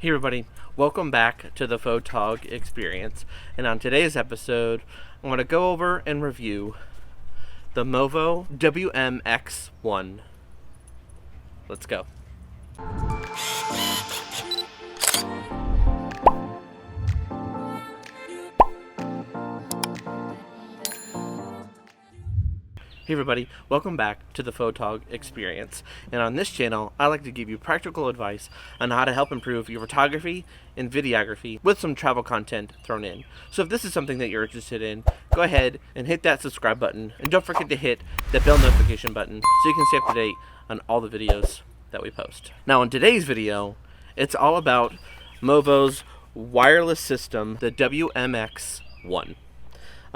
Hey everybody, welcome back to the Photog experience. And on today's episode, I'm going to go over and review the MOVO WMX-1. Let's go. Hey everybody, welcome back to the Photog experience. And on this channel, I like to give you practical advice on how to help improve your photography and videography with some travel content thrown in. So if this is something that you're interested in, go ahead and hit that subscribe button. And don't forget to hit the bell notification button so you can stay up to date on all the videos that we post. Now in today's video, it's all about MOVO's wireless system, the WMX-1.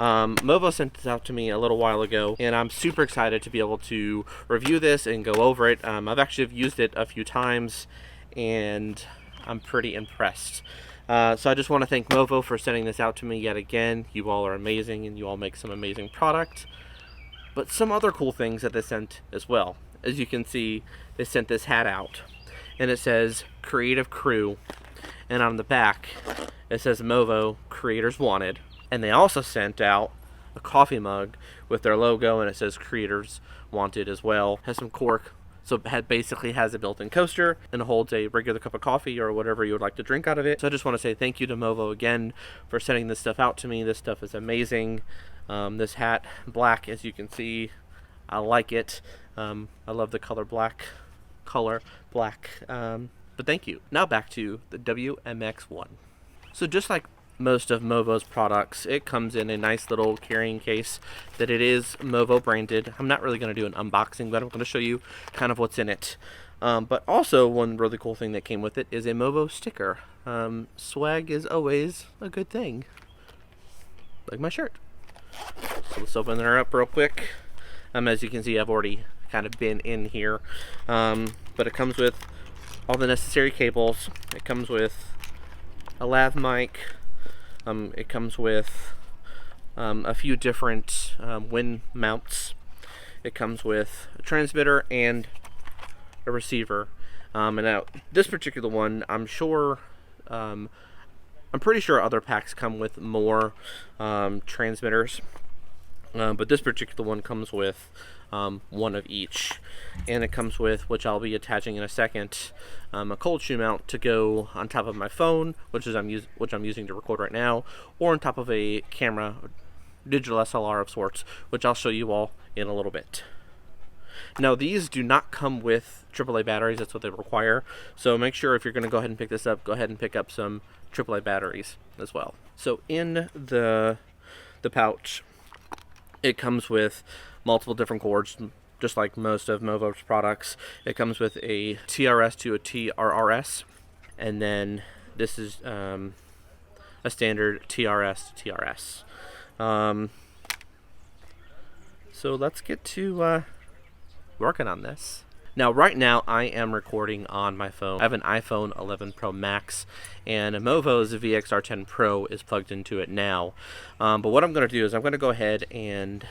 MOVO sent this out to me a little while ago, and I'm super excited to be able to review this and go over it. I've actually used it a few times, and I'm pretty impressed. So I just want to thank MOVO for sending this out to me yet again. You all are amazing, and you all make some amazing product. But some other cool things that they sent as well. As you can see, they sent this hat out, and it says Creative Crew, and on the back, it says MOVO Creators Wanted. And they also sent out a coffee mug with their logo, and it says Creators Wanted as well. Has some cork, so it basically has a built-in coaster and holds a regular cup of coffee or whatever you would like to drink out of it. So I just want to say thank you to MOVO again for sending this stuff out to me. This stuff is amazing. This hat, black, as you can see, I like it. I love the color black. But thank you. Now back to the WMX-1. So just like most of MOVO's products, it comes in a nice little carrying case that it is MOVO branded. I'm not really going to do an unboxing, but I'm going to show you kind of what's in it. But also one really cool thing that came with it is a MOVO sticker. Swag is always a good thing. Like my shirt. So let's open her up real quick. As you can see, I've already kind of been in here. But it comes with all the necessary cables. It comes with a lav mic. It comes with a few different wind mounts. It comes with a transmitter and a receiver. And now this particular one, I'm pretty sure other packs come with more transmitters. But this particular one comes with one of each, and it comes with, which I'll be attaching in a second, a cold shoe mount to go on top of my phone, which I'm using to record right now, or on top of a camera, digital SLR of sorts, which I'll show you all in a little bit. Now these do not come with AAA batteries. That's what they require, so make sure if you're going to go ahead and pick this up, go ahead and pick up some AAA batteries as well. So in the pouch, it comes with multiple different cords, just like most of MOVO's products. It comes with a TRS to a TRRS, and then this is a standard TRS to TRS. So let's get to working on this. Now, right now, I am recording on my phone. I have an iPhone 11 Pro Max, and MOVO's VXR10 Pro is plugged into it now. But what I'm going to do is I'm going to go ahead and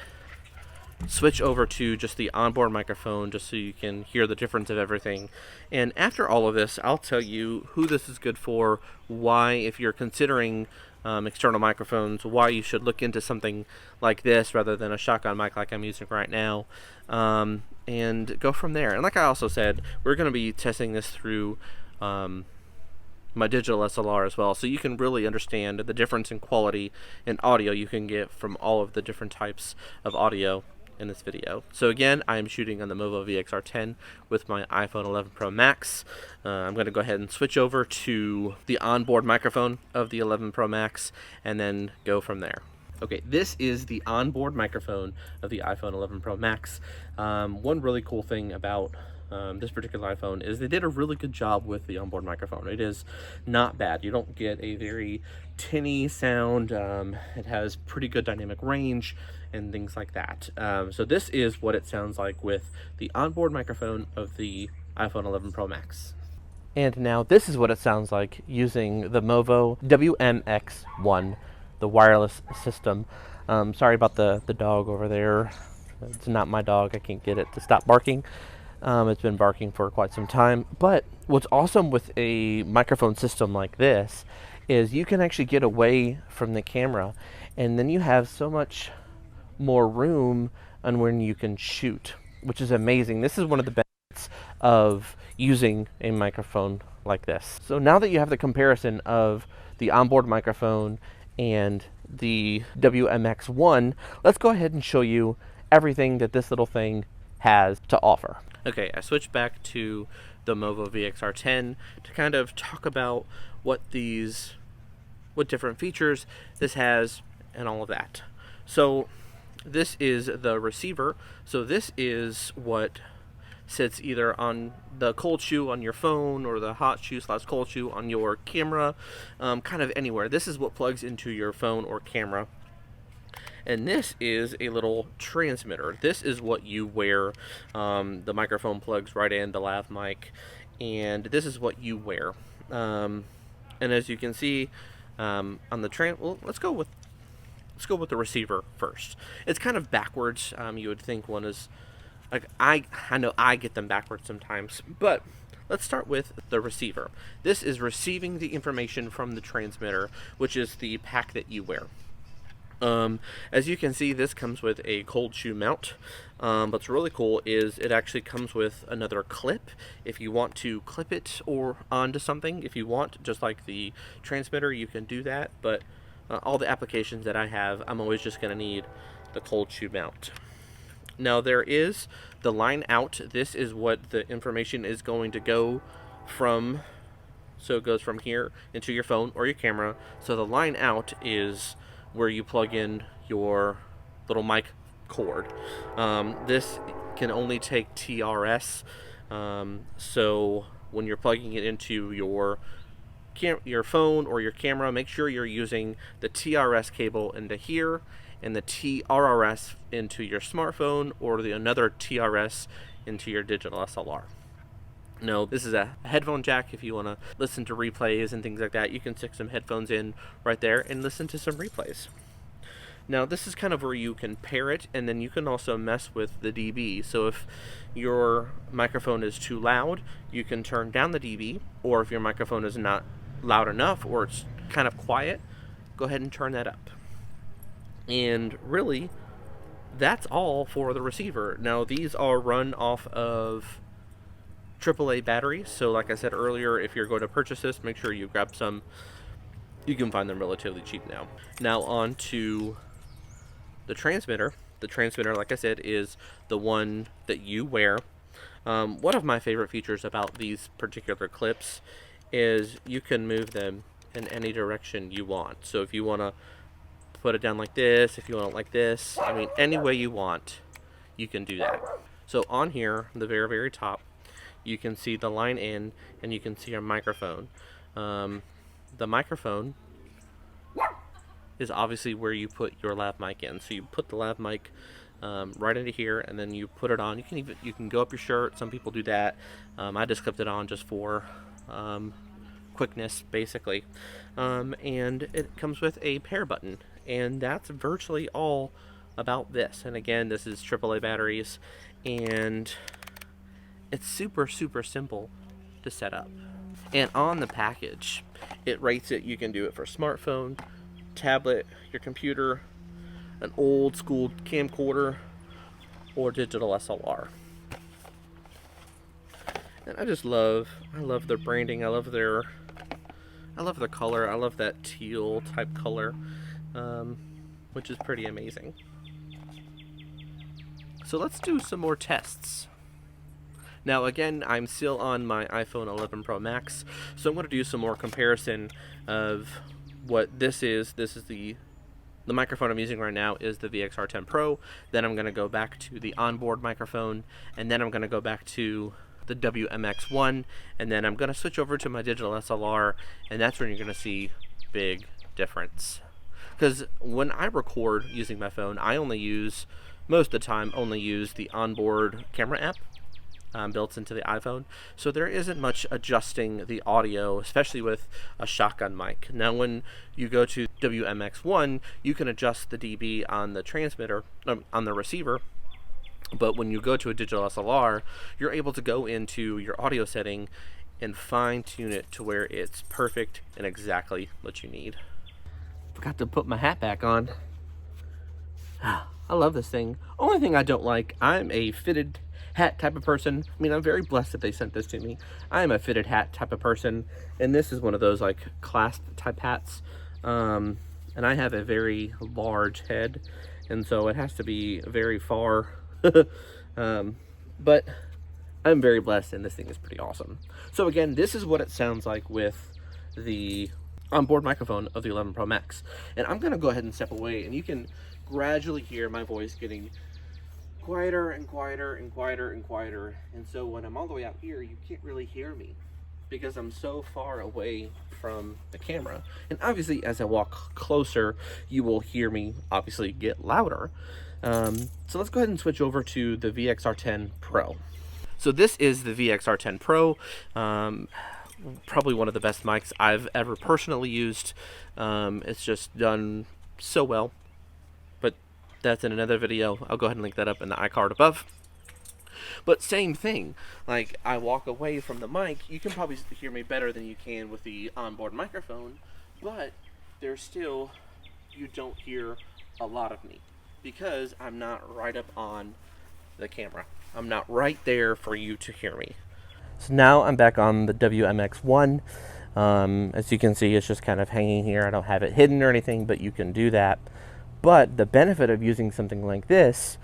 switch over to just the onboard microphone just so you can hear the difference of everything. And after all of this, I'll tell you who this is good for, why, if you're considering external microphones, why you should look into something like this rather than a shotgun mic like I'm using right now, and go from there. And like I also said, we're going to be testing this through my digital SLR as well, so you can really understand the difference in quality and audio you can get from all of the different types of audio in this video. So again, I am shooting on the MOVO VXR10 with my iPhone 11 Pro Max. I'm going to go ahead and switch over to the onboard microphone of the 11 Pro Max and then go from there. Okay, this is the onboard microphone of the iPhone 11 Pro Max. One really cool thing about this particular iPhone is they did a really good job with the onboard microphone. It is not bad. You don't get a very tinny sound. It has pretty good dynamic range and things like that. So this is what it sounds like with the onboard microphone of the iPhone 11 Pro Max. And now this is what it sounds like using the MOVO WMX-1, the wireless system. Sorry about the dog over there. It's not my dog. I can't get it to stop barking. It's been barking for quite some time. But what's awesome with a microphone system like this is you can actually get away from the camera, and then you have so much more room on when you can shoot, which is amazing. This is one of the benefits of using a microphone like this. So now that you have the comparison of the onboard microphone and the WMX-1, let's go ahead and show you everything that this little thing has to offer. Okay, I switched back to the MOVO WMX-1 to kind of talk about what different features this has and all of that. So this is the receiver. So this is what sits either on the cold shoe on your phone or the hot shoe / cold shoe on your camera, kind of anywhere. This is what plugs into your phone or camera. And this is a little transmitter. This is what you wear. The microphone plugs right in, the lav mic, and this is what you wear. And as you can see on the let's go with the receiver first. It's kind of backwards. You would think one is like I know I get them backwards sometimes, but let's start with the receiver. This is receiving the information from the transmitter, which is the pack that you wear. As you can see, this comes with a cold shoe mount. What's really cool is it actually comes with another clip if you want to clip it or onto something. If you want, just like the transmitter, you can do that, but all the applications that I have, I'm always just going to need the cold shoe mount. Now there is the line out. This is what the information is going to go from. So it goes from here into your phone or your camera. So the line out is where you plug in your little mic cord. This can only take TRS. So when you're plugging it into your phone or your camera, make sure you're using the TRS cable into here and the TRRS into your smartphone, or another TRS into your digital SLR. No, this is a headphone jack. If you want to listen to replays and things like that, you can stick some headphones in right there and listen to some replays. Now this is kind of where you can pair it, and then you can also mess with the dB. So if your microphone is too loud, you can turn down the dB, or if your microphone is not loud enough or it's kind of quiet, go ahead and turn that up. And really, that's all for the receiver. Now these are run off of AAA batteries, so like I said earlier, if you're going to purchase this, make sure you grab some. You can find them relatively cheap now. Now on to the transmitter. The transmitter, like I said, is the one that you wear. One of my favorite features about these particular clips is you can move them in any direction you want. So if you want to put it down like this, if you want it like this, I mean, any way you want, you can do that. So on here, the very, very top, you can see the line in, and you can see your microphone. The microphone is obviously where you put your lav mic in. So you put the lav mic right into here, and then you put it on. You can go up your shirt. Some people do that. I just clipped it on just for quickness, basically. And it comes with a pair button, and that's virtually all about this. And again, this is AAA batteries, and it's super, super simple to set up. And on the package, it rates it. You can do it for smartphone, tablet, your computer, an old school camcorder, or digital SLR. And I love their branding. I love their color. I love that teal type color, which is pretty amazing. So let's do some more tests. Now again, I'm still on my iPhone 11 Pro Max, so I'm going to do some more comparison of what this is. This is the microphone I'm using right now is the VXR10 Pro. Then I'm going to go back to the onboard microphone, and then I'm going to go back to the WMX-1, and then I'm going to switch over to my digital SLR, and that's when you're going to see big difference. Because when I record using my phone, I most of the time only use the onboard camera app built into the iPhone, so there isn't much adjusting the audio, especially with a shotgun mic. Now when you go to WMX-1, you can adjust the dB on the transmitter, on the receiver, But when you go to a digital SLR, you're able to go into your audio setting and fine tune it to where it's perfect and exactly what you need. Forgot to put my hat back on. I love this thing. Only thing I don't like, I'm a fitted hat type of person. I mean, I'm very blessed that they sent this to me. I am a fitted hat type of person, and this is one of those like clasp type hats. And I have a very large head, and so it has to be very far. But I'm very blessed, and this thing is pretty awesome. So again, this is what it sounds like with the onboard microphone of the 11 Pro Max. And I'm gonna go ahead and step away, and you can gradually hear my voice getting quieter and quieter and quieter and quieter. And so when I'm all the way out here, you can't really hear me because I'm so far away from the camera. And obviously, as I walk closer, you will hear me obviously get louder. So let's go ahead and switch over to the VXR10 Pro. So this is the VXR10 Pro. Probably one of the best mics I've ever personally used. It's just done so well. But that's in another video. I'll go ahead and link that up in the iCard above. But same thing, like I walk away from the mic, you can probably hear me better than you can with the onboard microphone, but there's still, you don't hear a lot of me because I'm not right up on the camera. I'm not right there for you to hear me. So now I'm back on the WMX-1. As you can see, it's just kind of hanging here. I don't have it hidden or anything, but you can do that. But the benefit of using something like this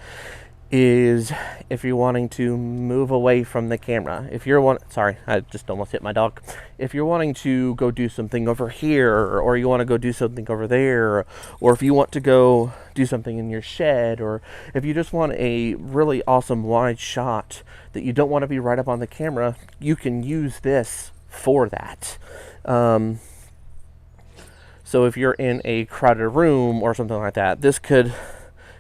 is if you're wanting to move away from the camera. If you're sorry, I just almost hit my dog. If you're wanting to go do something over here, or you want to go do something over there, or if you want to go do something in your shed, or if you just want a really awesome wide shot that you don't want to be right up on the camera, you can use this for that. So if you're in a crowded room or something like that, this could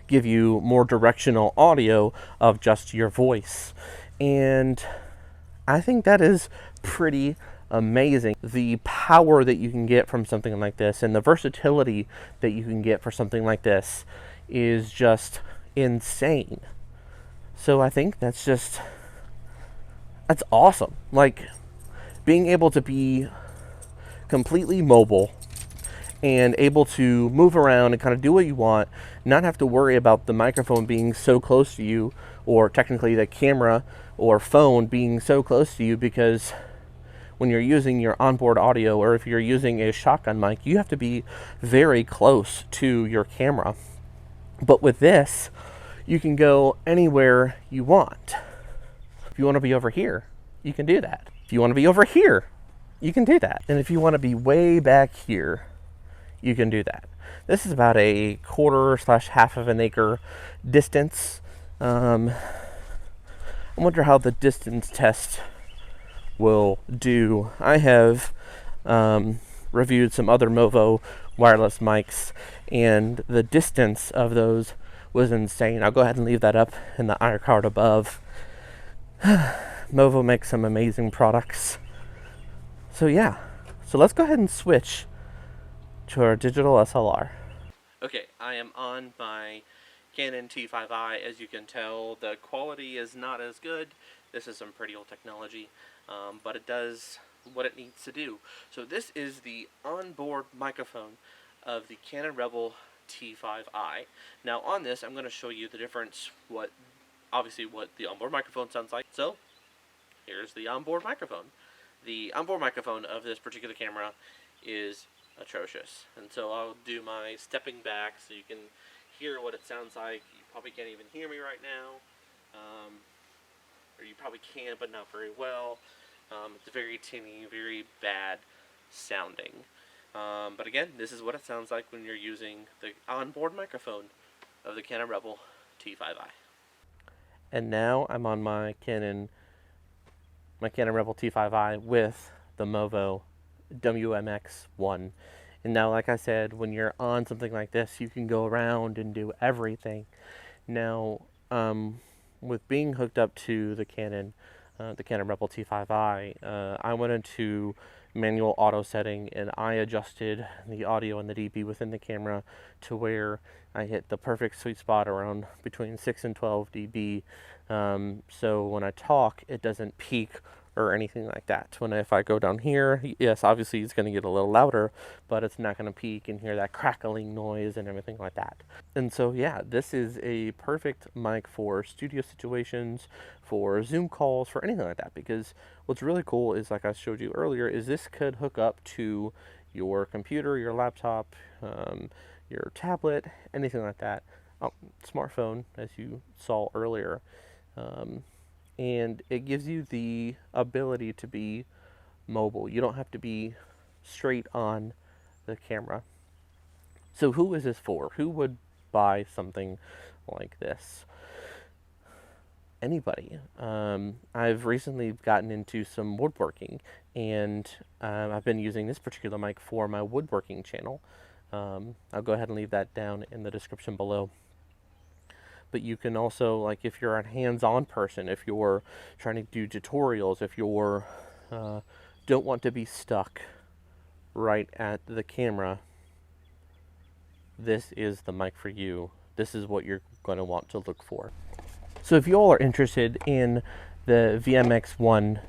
give you more directional audio of just your voice. And I think that is pretty amazing. The power that you can get from something like this and the versatility that you can get for something like this is just insane. So I think that's awesome. Like being able to be completely mobile and able to move around and kind of do what you want, not have to worry about the microphone being so close to you, or technically the camera or phone being so close to you, because when you're using your onboard audio, or if you're using a shotgun mic, you have to be very close to your camera. But with this, you can go anywhere you want. If you want to be over here, you can do that. If you want to be over here, you can do that. And if you want to be way back here, you can do that. This is about a quarter/half of an acre distance. I wonder how the distance test will do. I have reviewed some other MOVO wireless mics, and the distance of those was insane. I'll go ahead and leave that up in the iCard above. MOVO makes some amazing products. So yeah, so let's go ahead and switch to our digital SLR. Okay, I am on my Canon T5i. As you can tell, the quality is not as good. This is some pretty old technology, but it does what it needs to do. So this is the onboard microphone of the Canon Rebel T5i. Now on this, I'm going to show you the difference, obviously what the onboard microphone sounds like. So here's the onboard microphone. The onboard microphone of this particular camera is atrocious, and so I'll do my stepping back so you can hear what it sounds like. You probably can't even hear me right now, or you probably can, but not very well. It's very tinny, very bad sounding, but again, this is what it sounds like when you're using the onboard microphone of the Canon Rebel T5i. And now I'm on my Canon Rebel T5i with the MOVO WMX-1. And now, like I said, when you're on something like this, you can go around and do everything. Now, with being hooked up to the Canon Rebel T5i, I wanted to manual auto setting, and I adjusted the audio and the dB within the camera to where I hit the perfect sweet spot around between 6 and 12 dB. So when I talk, it doesn't peak or anything like that. If I go down here, yes, obviously it's going to get a little louder, but it's not going to peak and hear that crackling noise and everything like that. And so yeah, this is a perfect mic for studio situations, for Zoom calls, for anything like that, because what's really cool is, like I showed you earlier, is this could hook up to your computer, your laptop, your tablet, anything like that. Smartphone, as you saw earlier. And it gives you the ability to be mobile. You don't have to be straight on the camera. So who is this for? Who would buy something like this? Anybody. I've recently gotten into some woodworking, and I've been using this particular mic for my woodworking channel. I'll go ahead and leave that down in the description below. But you can also, like, if you're a hands-on person, if you're trying to do tutorials, if you're don't want to be stuck right at the camera, this is the mic for you. This is what you're going to want to look for. So if you all are interested in the WMX-1,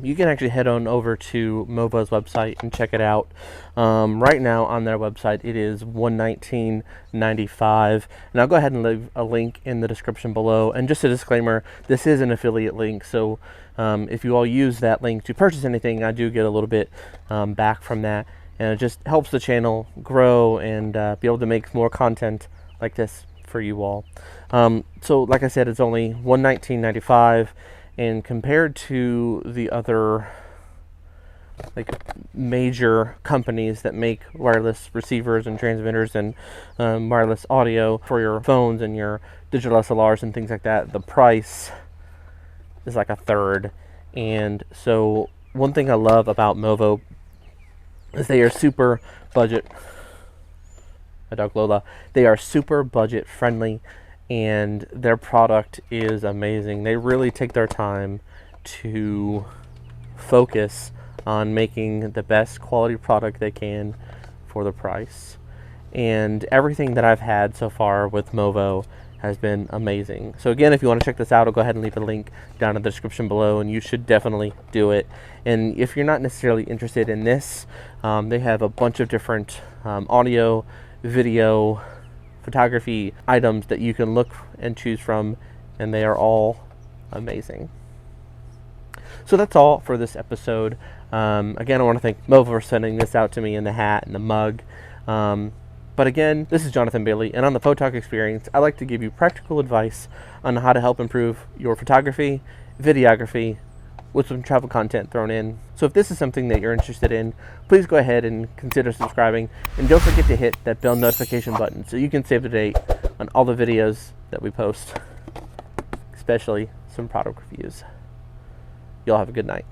you can actually head on over to MOVO's website and check it out. Right now on their website it is $119.95, and I'll go ahead and leave a link in the description below. And just a disclaimer, this is an affiliate link, so if you all use that link to purchase anything, I do get a little bit back from that, and it just helps the channel grow and be able to make more content like this for you all. So like I said, it's only $119.95. And compared to the other major companies that make wireless receivers and transmitters and wireless audio for your phones and your digital SLRs and things like that, the price is like a third. And so one thing I love about MOVO is they are super budget. My dog Lola. They are super budget friendly, and their product is amazing. They really take their time to focus on making the best quality product they can for the price. And everything that I've had so far with MOVO has been amazing. So again, if you want to check this out, I'll go ahead and leave a link down in the description below, and you should definitely do it. And if you're not necessarily interested in this, they have a bunch of different audio, video, photography items that you can look and choose from, and they are all amazing. So that's all for this episode. Again, I want to thank MOVO for sending this out to me in the hat and the mug. But again, this is Jonathan Bailey, and on the Photog Experience, I like to give you practical advice on how to help improve your photography, videography, with some travel content thrown in. So if this is something that you're interested in, please go ahead and consider subscribing, and don't forget to hit that bell notification button so you can stay up to date on all the videos that we post, especially some product reviews. Y'all have a good night.